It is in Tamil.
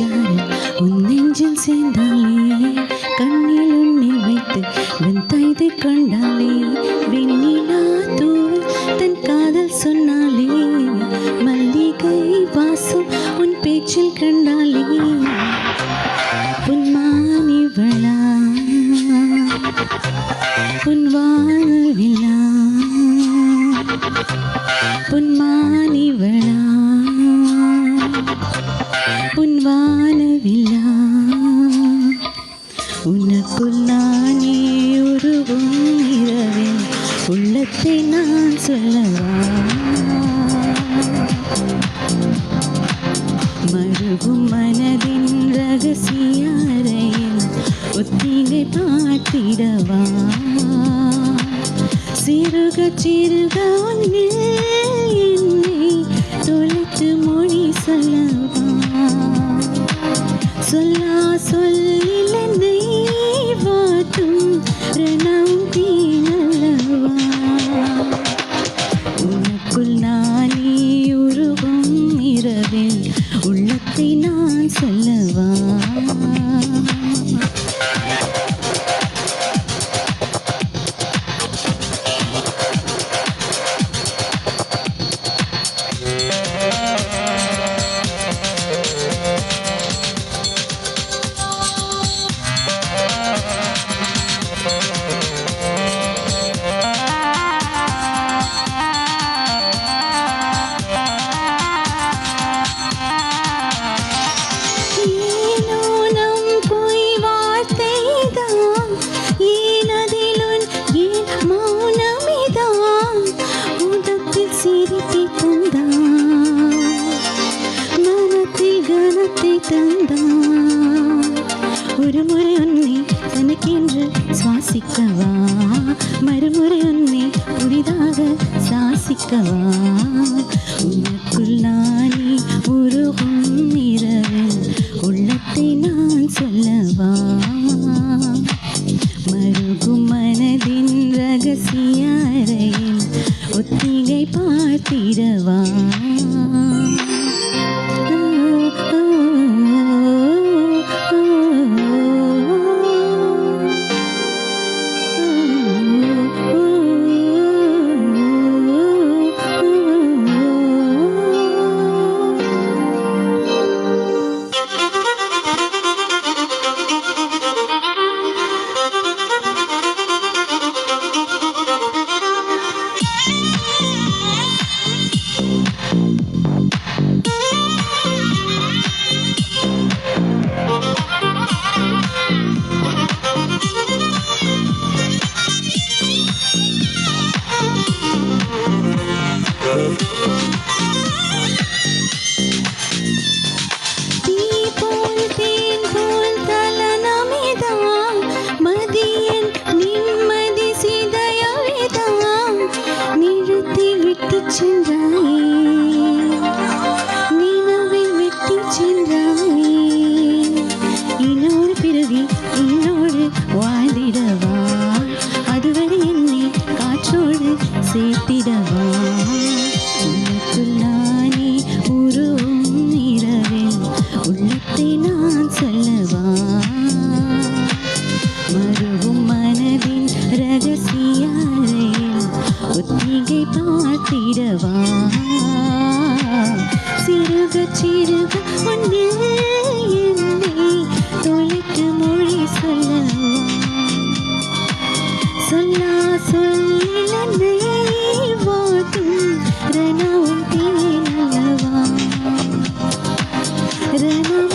சாரல் உன் நெஞ்சில் சேர்ந்தாலே கண்ணில் உன்னை வைத்து வெந்தாய்து கொண்டாலே வெண்ணிலா தூள் தன் காதல் சொன்னாலே மல்லிகை வாசம் உன் பேச்சில் கண்டாலே பொன்மானிவளா உன் வாழ்விலா பொன்மானிவளா உன் வானவிலா உனக்குள் நானே உருவும் இரவில் உள்ளத்தை நான் சொல்லவா மருகும் மனதின் ரகசிய அறையில் ஒத்திகை பார்த்திடவா சிறுக சிறுக ஒன்றில் என்னை தொலைத்து மொழி சொல்லவா சொல்லா சொல்லில் என்னை வாட்டும் ரணம் தீனல்லவா உனக்குள் நானே உருவும் இரவில் உள்ளத்தை நான் சொல்லவா ஒரு முறை உன்னை தனக்கென்று சுவாசிக்கவா மறுமுறை உன்னை புதிதாக சாசிக்கவா உனக்குள் நானே உருகும் இரவில் உள்ளத்தை நான் சொல்லவா மருகும் மனதின் ரகசிய அறையில் ஒத்திகை பார்த்திடவா சேர்த்திடவா உனக்குள் நானே உருவும் இரவில் உள்ளத்தை நான் சொல்லவா மருவும் மனதின் ரகசிய அறையில் ஒத்திகை பார்த்திடவா சிறுக சிறுக ஒன்றில் என்னை தொலைத்து மொழி சொல்லவா சொல்லா சொல்லில் என்னை வாட்டும் ரணம் தீனல்லவா ரணம்